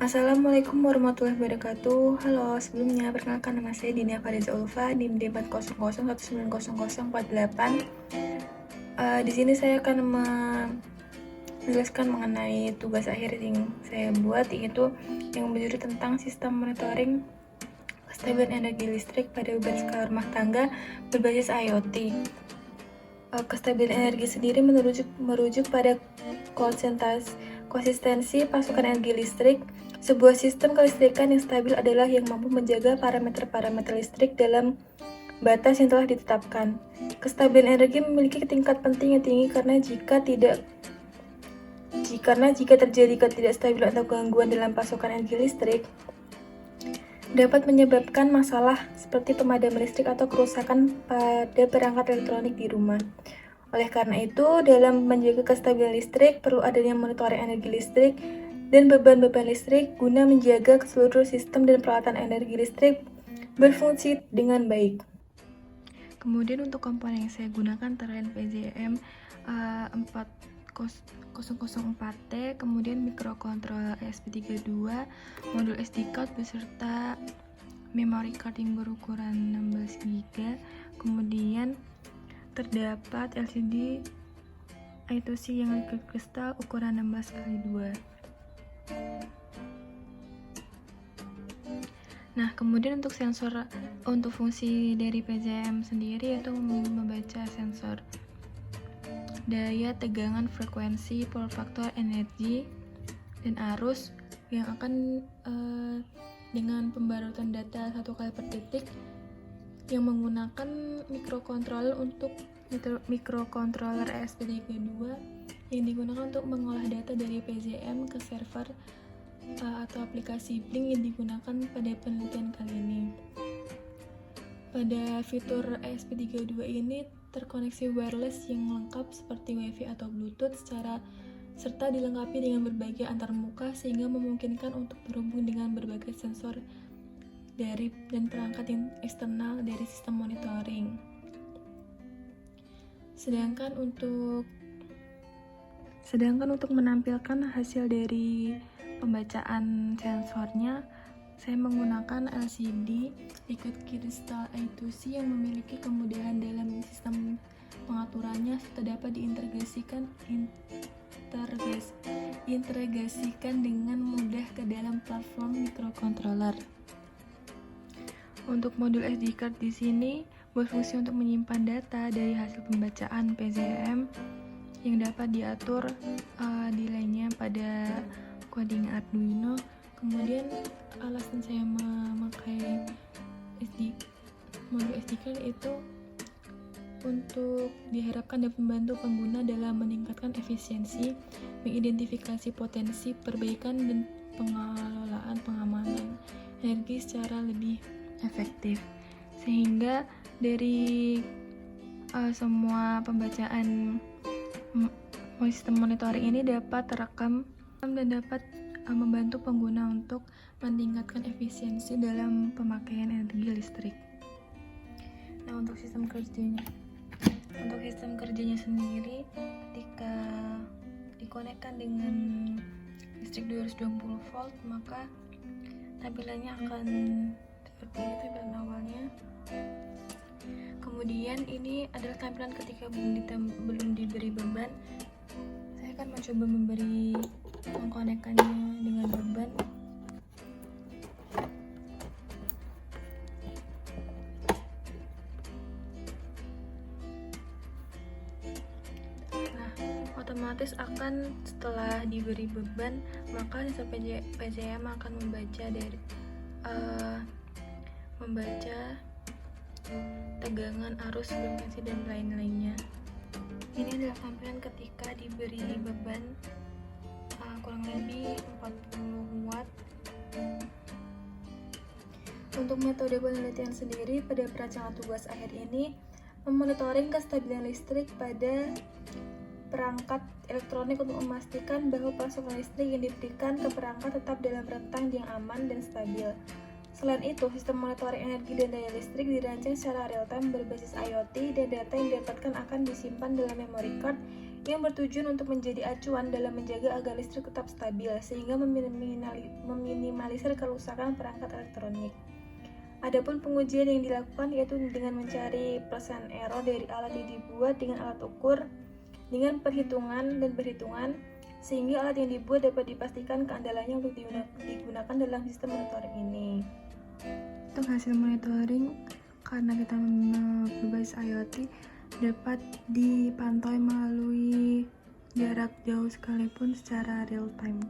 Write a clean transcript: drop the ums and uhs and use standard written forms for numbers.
Assalamualaikum warahmatullahi wabarakatuh. Halo, sebelumnya perkenalkan nama saya Dina Fariza Ulfa, NIM D400190048. Di sini saya akan menjelaskan mengenai tugas akhir yang saya buat, yaitu yang berjudul tentang sistem monitoring kestabilan energi listrik pada beban skala rumah tangga berbasis IoT. Kestabilan energi sendiri merujuk pada konsistensi pasokan energi listrik. Sebuah sistem kelistrikan yang stabil adalah yang mampu menjaga parameter-parameter listrik dalam batas yang telah ditetapkan. Kestabilan energi memiliki tingkat penting yang tinggi karena jika terjadi ketidakstabilan atau gangguan dalam pasokan energi listrik, dapat menyebabkan masalah seperti pemadaman listrik atau kerusakan pada perangkat elektronik di rumah. Oleh karena itu, dalam menjaga kestabilan listrik, perlu adanya monitoring energi listrik dan beban-beban listrik guna menjaga seluruh sistem dan peralatan energi listrik berfungsi dengan baik. Kemudian untuk komponen yang saya gunakan antara lain PJM 4004T, kemudian mikrokontroller ESP32, modul SD card beserta memory card yang berukuran 16 GB, kemudian terdapat LCD I2C yang liquid kristal ukuran 16x2. Nah, kemudian untuk sensor, untuk fungsi dari PJM sendiri yaitu membaca sensor daya, tegangan, frekuensi, power factor, energi, dan arus yang akan dengan pembarutan data 1 kali per detik yang menggunakan mikrokontroller mikrokontroller ESP32 yang digunakan untuk mengolah data dari PJM ke server atau aplikasi Blink yang digunakan pada penelitian kali ini. Pada fitur ESP32 ini terkoneksi wireless yang lengkap seperti WiFi atau Bluetooth serta dilengkapi dengan berbagai antarmuka sehingga memungkinkan untuk berhubung dengan berbagai sensor dan perangkat yang eksternal dari sistem monitoring. Sedangkan untuk menampilkan hasil dari pembacaan sensornya, saya menggunakan LCD liquid crystal I2C yang memiliki kemudahan dalam sistem pengaturannya serta dapat diintegrasikan dengan mudah ke dalam platform microcontroller. Untuk modul SD card di sini berfungsi untuk menyimpan data dari hasil pembacaan PJM yang dapat diatur delay-nya pada coding Arduino. Kemudian alasan saya memakai modul SD card itu untuk diharapkan dapat membantu pengguna dalam meningkatkan efisiensi, mengidentifikasi potensi perbaikan dan pengelolaan pengamanan energi secara lebih efektif, sehingga dari semua pembacaan sistem monitoring ini dapat terekam dan dapat membantu pengguna untuk meningkatkan efisiensi dalam pemakaian energi listrik. Nah, untuk sistem kerjanya sendiri, ketika dikonekkan dengan listrik 220 volt, maka tampilannya akan seperti ini tampilan awalnya. Kemudian ini adalah tampilan ketika belum diberi beban. Saya akan mencoba mengkonekkannya dengan beban. Nah, otomatis akan setelah diberi beban, maka sensor PJM akan membaca tegangan, arus, frekuensi, dan lain-lainnya. Ini adalah tampilan ketika diberi beban kurang lebih 40 watt. Untuk metode penelitian sendiri, pada perancangan tugas akhir ini memonitoring kestabilan listrik pada perangkat elektronik untuk memastikan bahwa pasokan listrik yang diberikan ke perangkat tetap dalam rentang yang aman dan stabil. Selain itu, sistem monitoring energi dan daya listrik dirancang secara real-time berbasis IoT dan data yang didapatkan akan disimpan dalam memory card yang bertujuan untuk menjadi acuan dalam menjaga agar listrik tetap stabil sehingga meminimalisir kerusakan perangkat elektronik. Adapun pengujian yang dilakukan yaitu dengan mencari persen error dari alat yang dibuat dengan alat ukur dengan perhitungan sehingga alat yang dibuat dapat dipastikan keandalannya untuk digunakan dalam sistem monitoring ini. Untuk hasil monitoring, karena kita berbasis IoT, dapat dipantau melalui jarak jauh sekalipun secara real time.